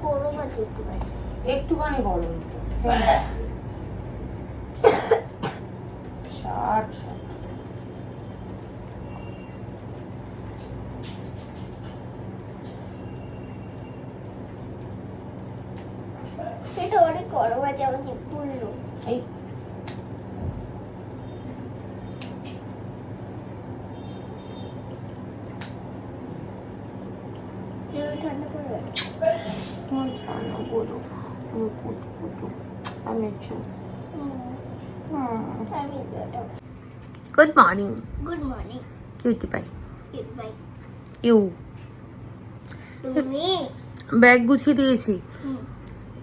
গরম আছে একটুখানি গরম ষাট এটা অনেক গরম আছে আমার জিভ পুড়লো এই ঠান্ডা করে গেল ঠান্ডা বলো আমি কুটু কুটু আমি good morning good morning cutie pie cute bye you তুমি ব্যাগ গুছিয়ে দিয়েছি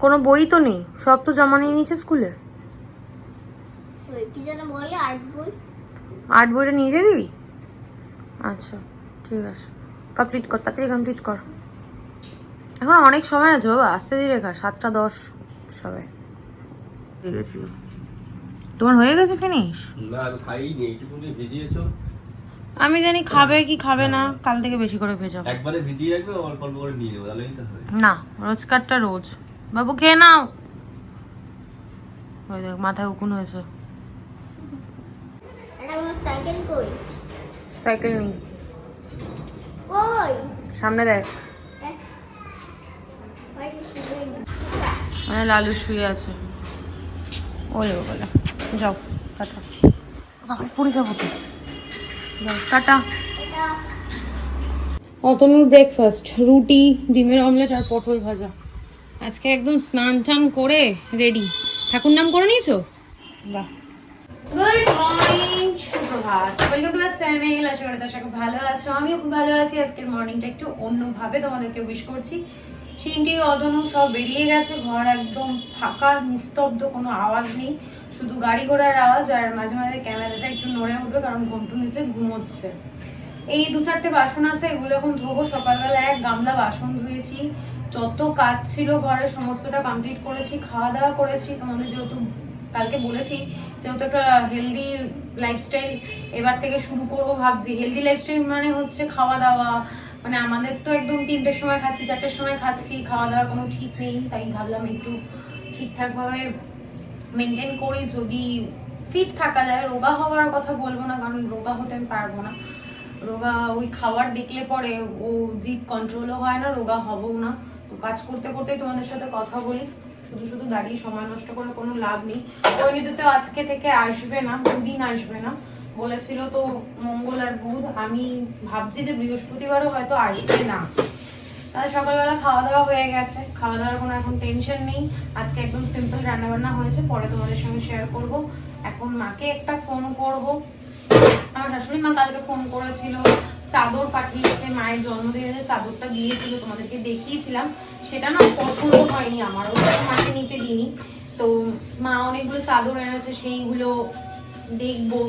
কোনো বই তো নেই সব তো জমা নিয়ে নিয়েছে স্কুলে ওই কি যেন বলে আর্ট বই আর্ট বইটা নিয়ে যাবি আচ্ছা ঠিক আছে কমপ্লিট কর তাড়াতাড়ি কমপ্লিট কর এখন অনেক সময় আছে বাবা আস্তে ধীরে খা 7:10 সবাই হয়ে গেছিল তোমার হয়ে গেছে ফিনিশ না আমি খাইনি এইটুকুনি ভিজিয়েছো আমি জানি খাবে কি খাবে না কাল থেকে বেশি করে ভেজাবো একবারে ভিজিয়ে রাখবে অল্প অল্প করে নিয়ে নেবো তাহলেই তো হবে না রোজকারটা রোজ বাবু খেয়ে নাও ওই দেখ মাথায় উকুন হয়েছে এটা আমার সাইকেল কই সাইকেল নেই কই সামনে দেখ মানে লালু শুয়ে আছে ওলে বলে যাও টাটা বাবা পড়ে যাবো তো যাও টাটা অতনুর ব্রেকফাস্ট রুটি ডিমের অমলেট আর পটল ভাজা আজকে একদম স্নান টান করে রেডি ঠাকুর নাম করে নিয়েছো বাহ গুড মর্নিং সুপ্রভাত ওয়েলকাম টু আওয়ার চ্যানেল আশা করি তোমরা ভালো আছো আমিও খুব ভালো আছি আজকের মর্নিংটা একটু অন্যভাবে তোমাদেরকে উইশ করছি সিনটি অদনু সব বেরিয়ে গেছে ঘর একদম ফাঁকা নিস্তব্ধ কোনো আওয়াজ নেই শুধু গাড়ি ঘোড়ার আওয়াজ আর মাঝে মাঝে ক্যামেরাটা একটু নড়ে উঠবে কারণ ঘন্টু নিচে ঘুমোচ্ছে এই 2-4টে বাসন আছে এগুলো এখন ধোবো সকালবেলা এক গামলা বাসন ধুয়েছি যত কাজ ছিল ঘরে সমস্তটা কমপ্লিট করেছি খাওয়া দাওয়া করেছি তোমাদের যেহেতু কালকে বলেছি যেহেতু একটা হেলদি লাইফস্টাইল এবার থেকে শুরু করবো ভাবছি হেলদি লাইফস্টাইল মানে হচ্ছে খাওয়া দাওয়া মানে আমাদের তো একদম 3টের সময় খাচ্ছি 4টের সময় খাচ্ছি খাওয়া দাওয়ার কোনো ঠিক নেই তাই ভাবলাম একটু ঠিকঠাকভাবে মেনটেন করি যদি ফিট থাকা যায় রোগা হওয়ার কথা বলবো না কারণ রোগা হতে আমি পারবো না রোগা ওই খাবার দেখলে পরে ও জিভ কন্ট্রোলও হয় না রোগা হবও না তো কাজ করতে করতেই তোমাদের সাথে কথা বলি শুধু শুধু দাঁড়িয়ে সময় নষ্ট করে কোনো লাভ নেই পরিণীতি তো আজকে থেকে আসবে না 2 দিন আসবে না বলেছিল তো মঙ্গল আর বুধ আমি ভাবছি যে বৃহস্পতিবারও হয়তো আসবে না তাহলে সকালবেলা খাওয়া দাওয়া হয়ে গেছে খাওয়া দাওয়ার কোনো এখন টেনশন নেই আজকে একদম সিম্পল রান্নাবান্না হয়েছে পরে তোমাদের সঙ্গে শেয়ার করব এখন মাকে একটা ফোন করব আমার শাশুড়ি মা কালকে ফোন করেছিল চাদর পাঠিয়েছে মায়ের জন্মদিনে যে চাদরটা দিয়েছিল তোমাদেরকে দেখিয়েছিলাম সেটা না পছন্দ হয়নি আমার ওটা মাকে নিতে দিইনি তো মা অনেকগুলো চাদর এনেছে সেইগুলো দেখবো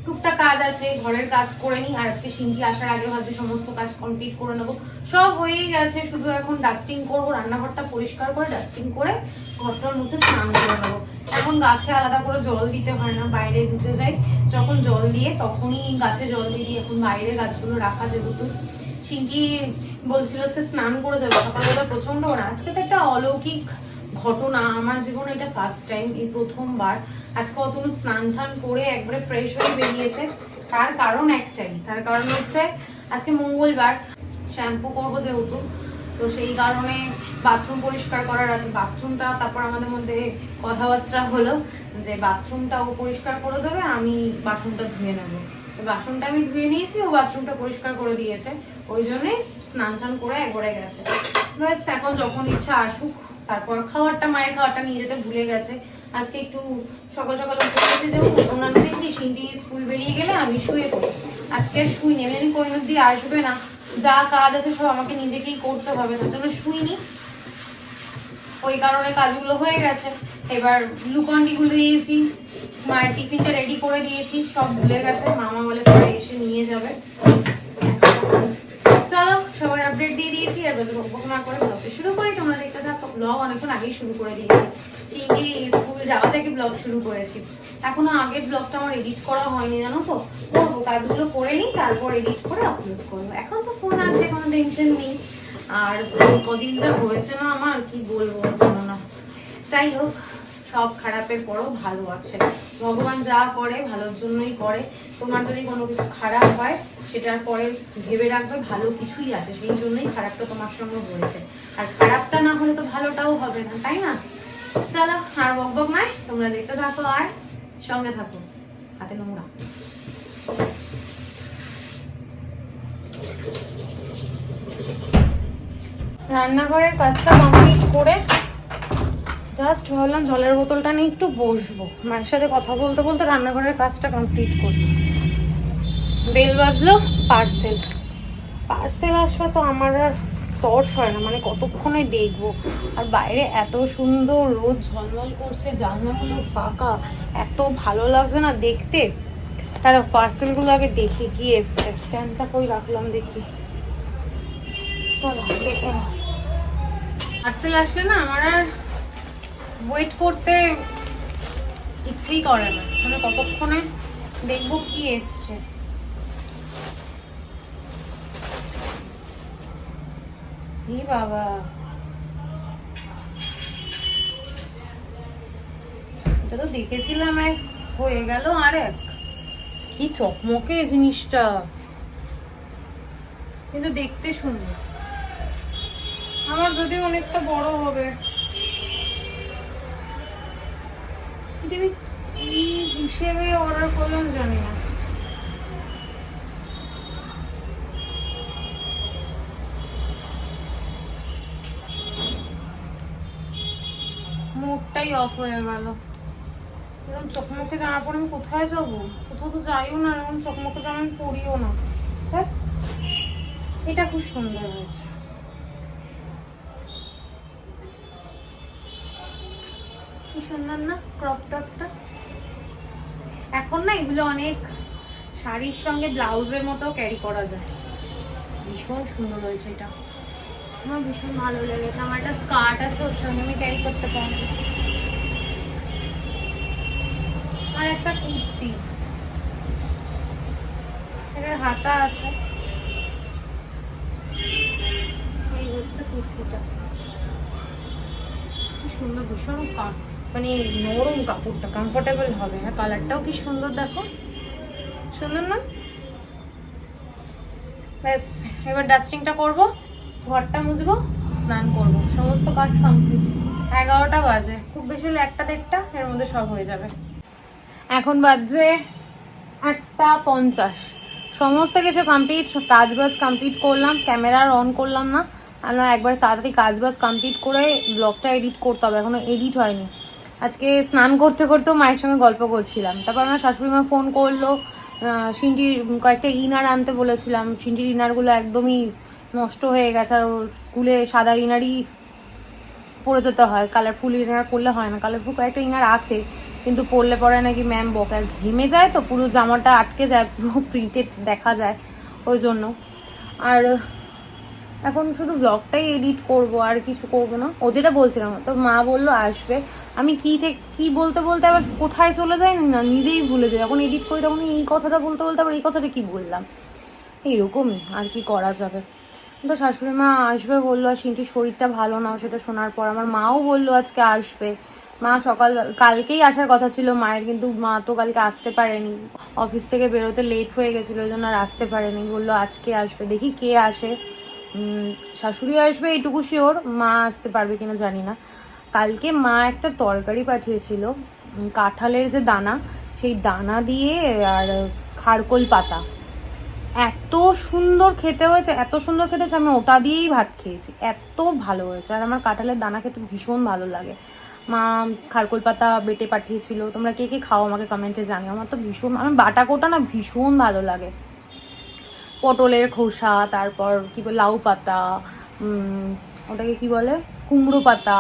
টুকটাক কাজ আছে ঘরের কাজ করে নিই আর আজকে সিনকি আসার আগে ভাবছি সমস্ত কাজ কমপ্লিট করে নেবো সব হয়েই গেছে শুধু এখন ডাস্টিং করবো রান্নাঘরটা পরিষ্কার করে ডাস্টিং করে ঘরটার মুছে স্নান করে নেবো এখন গাছে আলাদা করে জল দিতে হয় না বাইরে ধুতে যাই যখন জল দিয়ে তখনই গাছে জল দিয়ে দিই এখন বাইরে গাছগুলো রাখা যেহেতু সিনকি বলছিল আজকে স্নান করে যাবে সকালবেলা প্রচন্ড ওরা আজকে তো একটা অলৌকিক ঘটনা আমার জীবনে এটা ফার্স্ট টাইম এই প্রথমবার আজকে অতনু স্নান টান করে একবারে ফ্রেশ হয়ে বেরিয়েছে তার কারণ একটাই তার কারণ হচ্ছে আজকে মঙ্গলবার শ্যাম্পু করবো যেহেতু তো সেই কারণে বাথরুম পরিষ্কার করার আছে বাথরুমটা তারপর আমাদের মধ্যে কথাবার্তা হলো যে বাথরুমটাও পরিষ্কার করে দেবে আমি বাসনটা ধুয়ে নেবো বাসনটা আমি ধুয়ে নিয়েছি ও বাথরুমটা পরিষ্কার করে দিয়েছে ওই জন্যই স্নান টান করে একবারে গেছে ব্যাস এখন যখন ইচ্ছা আসুক তারপর খাবারটা মায়ের খাবারটা নিয়ে যেতে ভুলে গেছে আজকে একটু সকাল সকাল উঠে গেছে যেহেতু অন্যান্য দিন সিনটি স্কুল বেরিয়ে গেলে আমি শুয়ে পড়ি আজকে শুইনি আমি জানি কৈনর দিয়ে আসবে না যা কাজ আছে সব আমাকে নিজেকেই করতে হবে তার জন্য শুইনি ওই কারণে কাজগুলো হয়ে গেছে এবার গ্লুকন্ডিগুলো দিয়েছি মায়ের টিফিনটা রেডি করে দিয়েছি সব ভুলে গেছে মামা বলে পরে এসে নিয়ে যাবে চলো সবার আপডেট দিয়ে দিয়েছি আর বকবক না করে ব্লগটা শুরু করি তোমরা দেখতে থাকো ব্লগ অনেকক্ষণ আগেই শুরু করে দিয়েছি সিনকি স্কুল যাওয়া থেকে ব্লগ শুরু করেছি এখনো আগের ব্লগটা আমার এডিট করা হয়নি জানো তো করবো কাজগুলো করে নিই তারপর এডিট করে আপলোড করবো এখন তো ফোন আছে কোনো টেনশন নেই আর কদিন যা হয়েছে না আমার, কি বলবো জানো না। যাই হোক, সব খারাপের পরও ভালো আছে। ভগবান যা করে ভালোর জন্যই করে। তোমার যদি কোনো কিছু খারাপ হয় সেটার পরে ভেবে রাখবে ভালো কিছুই আছে, সেই জন্যই খারাপটা তোমার সঙ্গে হয়েছে। আর খারাপটা না হলে তো ভালোটাও হবে না, তাই না? চলো আর বকবক নাই, তোমরা দেখতে থাকো আর সঙ্গে থাকো। হাতে নোংরা। রান্নাঘরের কাজটা কমপ্লিট করে জাস্ট ভাবলাম জলের বোতলটা নিয়ে একটু বসবো, মায়ের সাথে কথা বলতে বলতে রান্নাঘরের কাজটা কমপ্লিট করি। বেল বাজলো, পার্সেল আসবে তো আমার আর তর্স হয় না, মানে কতক্ষণে দেখবো। আর বাইরে এত সুন্দর রোদ ঝলমল করছে, জানলাগুলো ফাঁকা, এত ভালো লাগছে না দেখতে। তারা পার্সেলগুলো আগে দেখি কি এসছে। স্ক্যানটা কই রাখলাম দেখি, চলো দেখে নি। পার্সেল আসলে না আমার আর ওয়েট করতে ইচ্ছেই করে না, মানে কতক্ষণে দেখবো কি এসছে। বাবা, এটা তো দেখেছিলাম এক, হয়ে গেল আর এক। কি চকমকে জিনিসটা, কিন্তু দেখতে সুন্দর। আমার যদি অনেকটা বড় হবে, কিন্তু আমি কি হিসেবে অর্ডার করলাম জানি না। মুখটাই অফ হয়ে গেল। এরকম চকমকে জামা পরে আমি কোথায় যাবো? কোথাও তো যাইও না, এরকম চকমকে জামা আমি পরিও না। হ্যাঁ, এটা খুব সুন্দর হয়েছে। কি সুন্দর না ক্রপ টপটা। এখন না এগুলো অনেক শাড়ির সঙ্গে ব্লাউজের মতো ক্যারি করা যায়। ভীষণ সুন্দর হয়েছে এটা, আমার ভীষণ ভালো লেগেছে। আমার একটা স্কার্ট আছে, ওর সঙ্গে আমি ক্যারি করতে পারি। আর একটা কুর্তি, এটার হাতা আছে। এই হচ্ছে কুর্তিটা, কি সুন্দর, ভীষণ মানে নরম কাপড়টা, কমফোর্টেবল হবে। আর কালারটাও কি সুন্দর, দেখো সুন্দর না? ব্যাস, এবার ডাস্টিংটা করবো, ঘরটা মুছবো, স্নান করবো, সমস্ত কাজ কমপ্লিট। 11টা বাজে, খুব বেশি হলে 1টা-1:30, এর মধ্যে সব হয়ে যাবে। এখন বাজে 1:50, সমস্ত কিছু কমপ্লিট, কাজ বাজ কমপ্লিট করলাম। ক্যামেরা অন করলাম না, আর একবার তাড়াতাড়ি কাজ বাজ কমপ্লিট করে ব্লগটা এডিট করতে হবে, এখনো এডিট হয়নি। আজকে স্নান করতে করতেও মায়ের সঙ্গে গল্প করছিলাম। তারপর আমার শাশুড়ি মা ফোন করলো, সিন্টির কয়েকটা ইনার আনতে বলেছিলাম। সিন্টির ইনারগুলো একদমই নষ্ট হয়ে গেছে, আর স্কুলে সাদা ইনারই পরে যেতে হয়, কালারফুল ইনার পরলে হয় না। কালারফুল কয়েকটা ইনার আছে, কিন্তু পরলে পরে নাকি ম্যাম বকে, আর ঘেমে যায় তো পুরো জামাটা আটকে যায়, পুরো প্রিন্টেড দেখা যায়, ওই জন্য। আর এখন শুধু ব্লগটাই এডিট করব, আর কিছু করবো না। ও যেটা বলছিলাম, তো মা বললো আসবে, আমি কি বলতে বলতে আবার কোথায় চলে যাই না, নিজেই ভুলে যাই। যখন এডিট করি তখন এই কথাটা বলতে বলতে আবার এই কথাটা কি বললাম, এইরকমই। আর কি করা যাবে। তো শাশুড়ি মা আসবে বললো, আর সিন্টির শরীরটা ভালো না, সেটা শোনার পর আমার মাও বললো আজকে আসবে। মা কালকেই আসার কথা ছিল মায়ের, কিন্তু মা তো কালকে আসতে পারেনি, অফিস থেকে বেরোতে লেট হয়ে গেছিলো, ওই জন্য আর আসতে পারেনি। বললো আজকে আসবে, দেখি কে আসে। শাশুড়ি আসবে এইটুকু শিওর, মা আসতে পারবে কিনা জানি না। কালকে মা একটা তরকারি পাঠিয়েছিল, কাঁঠালের যে দানা, সেই দানা দিয়ে আর খারকোল পাতা, এত সুন্দর খেতে হয়েছে, এত সুন্দর খেতে হয়েছে, আমি ওটা দিয়েই ভাত খেয়েছি, এত ভালো হয়েছে। আর আমার কাঁঠালের দানা খেতে ভীষণ ভালো লাগে। মা খারকোল পাতা বেটে পাঠিয়েছিল। তোমরা কে কে খাও আমাকে কমেন্টে জানিও। আমার তো ভীষণ, আমার বাটা কোটা না ভীষণ ভালো লাগে। পটলের খোসা, তারপর কি বলে লাউ পাতা, ওটাকে কি বলে কুমড়ো পাতা,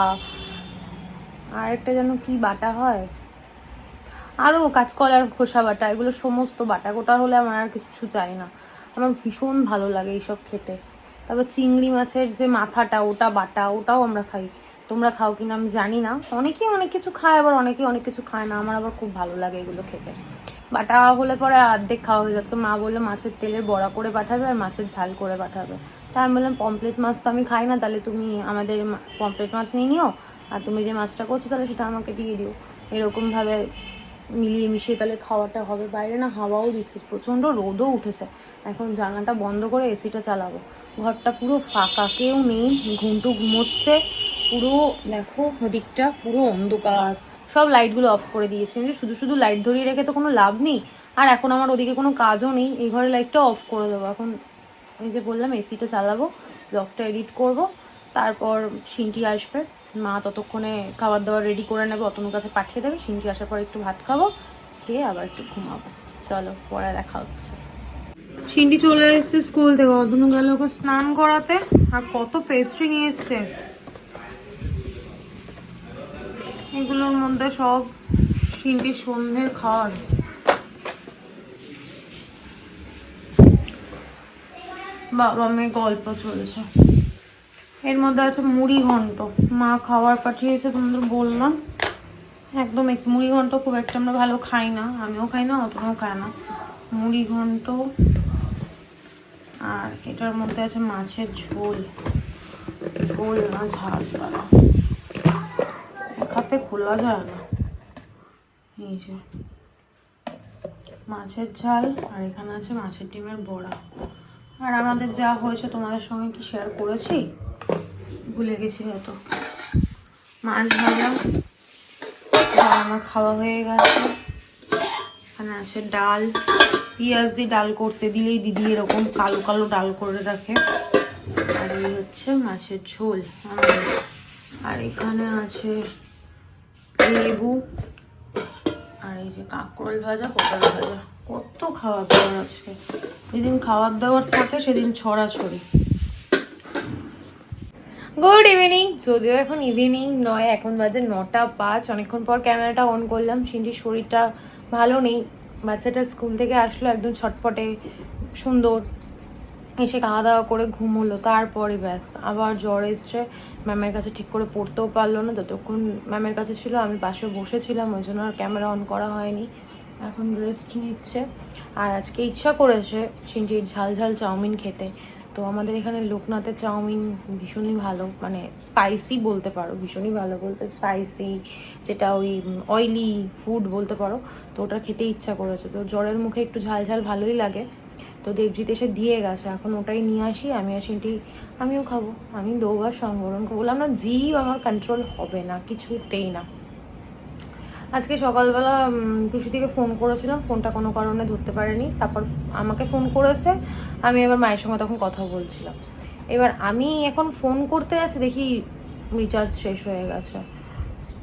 আর একটা যেন কি বাটা হয়, আরও কাঁচকলার খোসা বাটা, এগুলো সমস্ত বাটা কোটা হলে আমার আর কিছু চাই না। আমার ভীষণ ভালো লাগে এইসব খেতে। তারপর চিংড়ি মাছের যে মাথাটা, ওটা বাটা, ওটাও আমরা খাই। তোমরা খাও কিনা আমি জানি না। অনেকেই অনেক কিছু খায়, আবার অনেকেই অনেক কিছু খায় না। আমার আবার খুব ভালো লাগে এগুলো খেতে। বাটা হলে পরে অর্ধেক খাওয়া হয়ে যাচ্ছে। মা বললো মাছের তেলের বড়া করে পাঠাবে আর মাছের ঝাল করে পাঠাবে, তা আমি বললাম পমপ্লেট মাছ তো আমি খাই না, তাহলে তুমি আমাদের পমপ্লেট মাছ নিয়ে নিও, আর তুমি যে মাছটা করছো তাহলে সেটা আমাকে দিয়ে দিও। এরকমভাবে মিলিয়ে মিশিয়ে তাহলে খাওয়াটা হবে। বাইরে না হাওয়াও দিচ্ছে, প্রচণ্ড রোদও উঠেছে। এখন জানলাটা বন্ধ করে এসিটা চালাবো। ঘরটা পুরো ফাঁকা, কেউ নেই, ঘুমটু ঘুমোচ্ছে পুরো। দেখো ওদিকটা পুরো অন্ধকার, সব লাইটগুলো অফ করে দিয়েছে। শুধু শুধু লাইট ধরিয়ে রেখে তো কোনো লাভ নেই। আর এখন আমার ওদিকে কোনো কাজও নেই, এই ঘরের লাইটটা অফ করে দেবো এখন। এই যে বললাম এসিটা চালাবো, ব্লগটা এডিট করব, তারপর সিনটি আসবে, মা ততক্ষণে খাবার দাবার রেডি করে নেবে, অতনুর কাছে পাঠিয়ে দেবে। সিনটি আসার পর একটু ভাত খাবো, খেয়ে আবার একটু ঘুমাবো। চলো পরে দেখা হচ্ছে। সিনটি চলে এসছে স্কুল থেকে, অতনু গেল ওকে স্নান করাতে। আর কত পেস্ট্রি নিয়ে এসছে, এগুলোর মধ্যে সব সিনটির সন্ধ্যের খাওয়ার। বাবা মেয়ে গল্প চলছে, এর মধ্যে আছে মুড়ি ঘন্ট। মা খাবার পাঠিয়েছে, তোমাদের বললাম। একদম মুড়ি ঘন্ট খুব একটা আমরা ভালো খাই না, আমিও খাই না, অতটাও খাই না। মুড়ি ঘন্ট, আর এটার মধ্যে আছে মাছের ঝোল। ঝোল না ঝাল, দ্বারা এক হাতে খোলা যায় না। এই যে মাছের ঝাল, আর এখানে আছে মাছের ডিমের বড়া। আর আমাদের যা হয়েছে তোমাদের সঙ্গে কি শেয়ার করেছি, ভুলে গেছি হয়তো। মাছ ভাজা আমার খাওয়া হয়ে গেছে। এখানে আছে ডাল, পেঁয়াজ দিয়ে ডাল করতে দিলেই দিদি এরকম কালো কালো ডাল করে রাখে। আর এই হচ্ছে মাছের ঝোল আমাদের। আর এখানে আছে লেবু, আর এই যে কাঁকরোল ভাজা, পটল ভাজা। কত খাবার দাবার আজকে, যেদিন খাবার দাবার থাকে সেদিন ছড়াছড়ি। গুড ইভিনিং, যদিও এখন ইভিনিং নয়, এখন বাজে 9:05। অনেকক্ষণ পর ক্যামেরাটা অন করলাম। সিনটির শরীরটা ভালো নেই, বাচ্চাটা স্কুল থেকে আসলো একদম ছটপটে সুন্দর, এসে খাওয়া দাওয়া করে ঘুমোলো, তারপরে ব্যাস আবার জ্বর এসছে। ম্যামের কাছে ঠিক করে পড়তেও পারলো না, যতক্ষণ ম্যামের কাছে ছিল আমি পাশে বসেছিলাম, ওই জন্য আর ক্যামেরা অন করা হয়নি। এখন রেস্ট নিচ্ছে। আর আজকে ইচ্ছা করেছে সিনটির ঝাল ঝাল চাউমিন খেতে। তো আমাদের এখানে লোকনাথের চাউমিন ভীষণই ভালো, মানে স্পাইসি বলতে পারো, ভীষণই ভালো বলতে স্পাইসি, যেটা ওই অয়েলি ফুড বলতে পারো। তো ওটা খেতে ইচ্ছা করেছে, তো জ্বরের মুখে একটু ঝাল ঝাল ভালোই লাগে। তো দেবজিৎ এসে দিয়ে গেছে, এখন ওটাই নিয়ে আসি আমি আর সিনটি, আমিও খাবো। আমি দুবার সংবরণ করবো, বললাম না জিভ আমার কন্ট্রোল হবে না কিছুতেই না। আজকে সকালবেলা টুসি থেকে ফোন করেছিলাম, ফোনটা কোনো কারণে ধরতে পারেনি, তারপর আমাকে ফোন করেছে, আমি এবার মায়ের সঙ্গে তখন কথা বলছিলাম। এবার আমি এখন ফোন করতে যাচ্ছি, দেখি রিচার্জ শেষ হয়ে গেছে।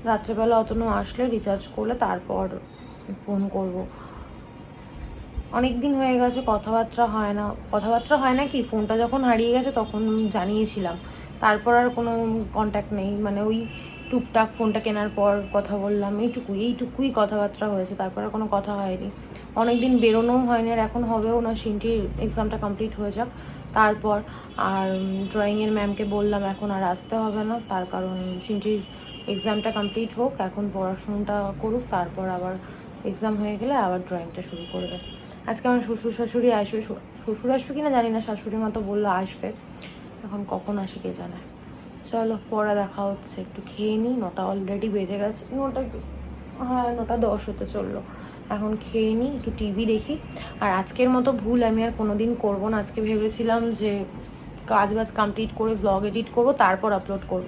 রাত্রেবেলা অতনু আসলে রিচার্জ করলে তারপর ফোন করব। অনেক দিন হয়ে গেছে কথাবার্তা হয় না কি, ফোনটা যখন হারিয়ে গেছে তখন জানিয়েছিলাম, তারপর আর কোনো কন্ট্যাক্ট নেই। মানে ওই টুকটাক ফোনটা কেনার পর কথা বললাম, এইটুকুই কথাবার্তা হয়েছে, তারপর আর কোনো কথা হয়নি। অনেক দিন বেরোনোও হয়নি, আর এখন হবেও না। সিনটির এক্সামটা কমপ্লিট হয়ে যাক তারপর। আর ড্রয়িংয়ের ম্যামকে বললাম এখন আর আসতে হবে না, তার কারণ সিনটির এক্সামটা কমপ্লিট হোক, এখন পড়াশোনাটা করুক, তারপর আবার এক্সাম হয়ে গেলে আবার ড্রয়িংটা শুরু করবে। আজকে আমার শ্বশুর শাশুড়ি আসবে, শ্বশুর আসবে কিনা জানি না, শাশুড়ি মা তো বললো আসবে, এখন কখন আসে কে জানে। চলো পরে দেখা হচ্ছে, একটু খেয়ে নিই, 9টা অলরেডি বেজে গেছে, 9:10 হতে চললো। এখন খেয়ে নিই, একটু টিভি দেখি। আর আজকের মতো ভুল আমি আর কোনোদিন করবো না। আজকে ভেবেছিলাম যে কাজ বাজ কমপ্লিট করে ব্লগ এডিট করব, তারপর আপলোড করব।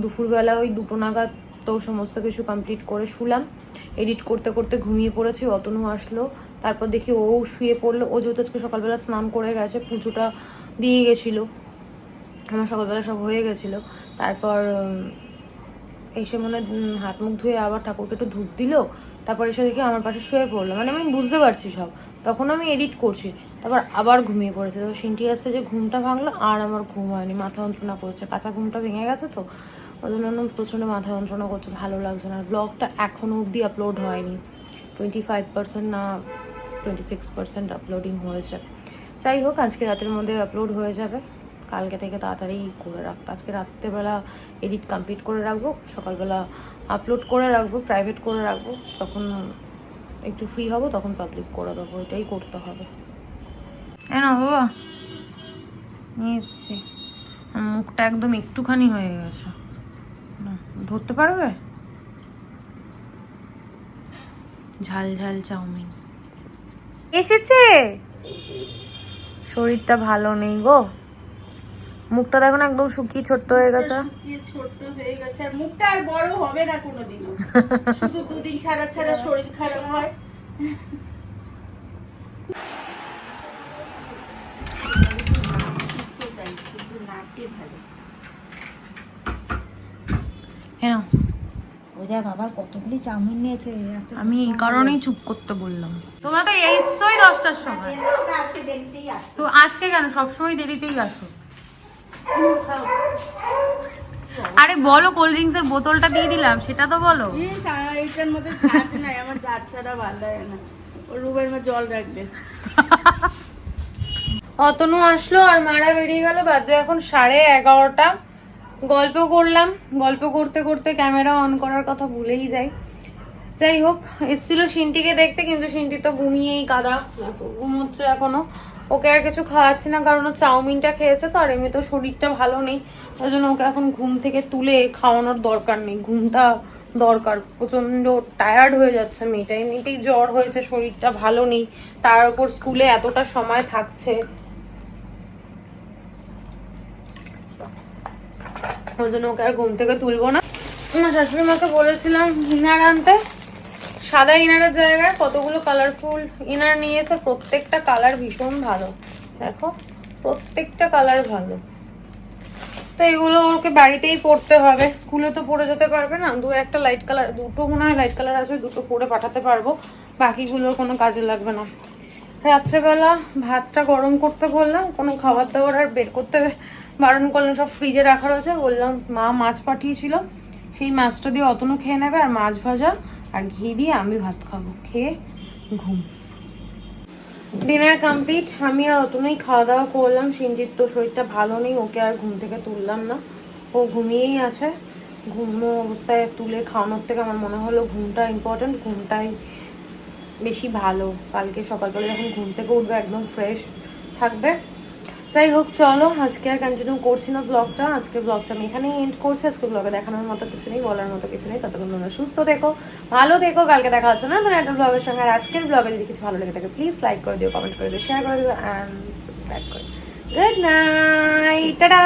দুপুরবেলা ওই 2টো নাগাদ তো সমস্ত কিছু কমপ্লিট করে শুলাম, এডিট করতে করতে ঘুমিয়ে পড়েছি। অতনু আসলো, তারপর দেখি ও শুয়ে পড়লো। ও যেহেতু আজকে সকালবেলা স্নান করে গেছে, পুজোটা দিয়ে গেছিলো, আমার সকালবেলা সব হয়ে গেছিলো। তারপর এসে মনে হাত মুখ ধুয়ে আবার ঠাকুরকে একটু ধূপ দিল, তারপর এসে দেখি আমার পাশে শুয়ে পড়লো। মানে আমি বুঝতে পারছি সব, তখন আমি এডিট করছি, তারপর আবার ঘুমিয়ে পড়েছে। তারপর সিনটি আসছে যে ঘুমটা ভাঙলো, আর আমার ঘুম হয়নি, মাথা যন্ত্রণা করছে, কাঁচা ঘুমটা ভেঙে গেছে, তো ওই জন্য প্রচণ্ড মাথা যন্ত্রণা করছে, ভালো লাগছে না। ব্লগটা এখনও অবধি আপলোড হয়নি, 25% না 26% আপলোডিং হয়েছে। যাই হোক, আজকে রাতের মধ্যে আপলোড হয়ে যাবে, কালকে থেকে তাড়াতাড়ি করে রাখবো। আজকে রাত্রেবেলা এডিট কমপ্লিট করে রাখবো, সকালবেলা আপলোড করে রাখবো, প্রাইভেট করে রাখবো, যখন একটু ফ্রি হব তখন পাবলিক করে দেবো, এটাই করতে হবে। না বাবা নিয়ে এসছি। মুখটা একদম একটুখানি হয়ে গেছে, না ধরতে পারবে? ঝাল ঝাল চাউমিন এসেছে। শরীরটা ভালো নেই গো, মুখটা দেখো না একদম শুকিয়ে ছোট্ট হয়ে গেছে। ছোট্ট হয়ে গেছে, আর মুখটা আর বড় হবে না কোনোদিনও। শুধু দুদিন ছাড়া ছাড়া শরীর খারাপ হয়। নাচে ভালো। হ্যাঁ, ওই দেখ আবার কতগুলি চাউমিন নিয়েছে। আমি এই কারণেই চুপ করতে বললাম। তোমরা তো এসছোই 10টার সময়, আজকে দেরিতেই আসে। তো আজকে কেন সবসময় দেরিতেই আসো? আরে বলো, কোল্ড ড্রিঙ্কস এর বোতলটা দিয়ে দিলাম, সেটা তো বলো। এইটার মধ্যে ঝাঁজ নাই, আমার ঝাঁজ ছাড়া ভালো লাগে না। ও রুমের মধ্যে জল রাখবে। অতনু আসলো আর মারা বেরিয়ে গেল, বাজে এখন 11:30। গল্প করলাম, গল্প করতে করতে ক্যামেরা অন করার কথা ভুলেই যাই। যাই হোক, এসেছিল সিনটিকে দেখতে, কিন্তু সিনটি তো ঘুমিয়েই কাদা, ঘুমোচ্ছে এখনো। ওকে আর কিছু খাওয়াচ্ছি না, কারণ ও চাউমিনটা খেয়েছে তো, আর এমনি তো শরীরটা ভালো নেই, ওই জন্য ওকে এখন ঘুম থেকে তুলে খাওয়ানোর দরকার নেই। ঘুমটা দরকার, প্রচন্ড টায়ার্ড হয়ে যাচ্ছে মেয়েটা, এমনিতেই জ্বর হয়েছে, শরীরটা ভালো নেই, তার উপর স্কুলে এতটা সময় থাকছে, ওই জন্য ওকে আর ঘুম থেকে তুলবো না। আমার শাশুড়ি মাকে বলেছিলাম ইনার আনতে, সাদা ইনারের জায়গায় কতগুলো কালারফুল ইনার নিয়ে এসে, প্রত্যেকটা কালার ভীষণ ভালো, দেখো প্রত্যেকটা কালার ভালো। তো এগুলো ওকে বাড়িতেই পরতে হবে, স্কুলে তো পরে যেতে পারবে না। একটা লাইট কালার, দুটো মনে হয় লাইট কালার আছে, দুটো পরে পাঠাতে পারবো, বাকিগুলোর কোনো কাজে লাগবে না। রাত্রেবেলা ভাতটা গরম করতে বললাম, কোনো খাবার দাবার আর বের করতে বারণ করলাম, সব ফ্রিজে রাখা রয়েছে। বললাম মা মাছ পাঠিয়েছিল, সেই মাছটা দিয়ে অতনু খেয়ে নেবে, আর মাছ ভাজা আর ঘি দিয়ে আমি ভাত খাবো, খেয়ে ঘুম। ডিনার কমপ্লিট, আমি আর অতনুই খাওয়া দাওয়া করলাম। সিনজিৎ তো শরীরটা ভালো নেই, ওকে আর ঘুম থেকে তুললাম না, ও ঘুমিয়েই আছে। ঘুমো অবস্থায় তুলে খাওয়ানোর থেকে আমার মনে হলো ঘুমটা ইম্পর্টেন্ট, ঘুমটাই বেশি ভালো। কালকে সকালবেলা যখন ঘুম থেকে উঠবে একদম ফ্রেশ থাকবে। যাই হোক, চলো আজকে আর কন্টিনিউ করছি না ব্লগটা, আজকে ব্লগটা আমি এখানেই এন্ড করছি। আজকে ব্লগে দেখানোর মতো কিছু নেই, বলার মতো কিছু নেই। ততক্ষণ তোমরা সুস্থ থেকো, ভালো থেকো, কালকে দেখা হচ্ছে না একটা ব্লগের সঙ্গে। আর আজকের ব্লগে যদি কিছু ভালো লেগে থাকে প্লিজ লাইক করে দিও, কমেন্ট করে দিও, শেয়ার করে দিও অ্যান্ড সাবস্ক্রাইব করে। Good night, tata.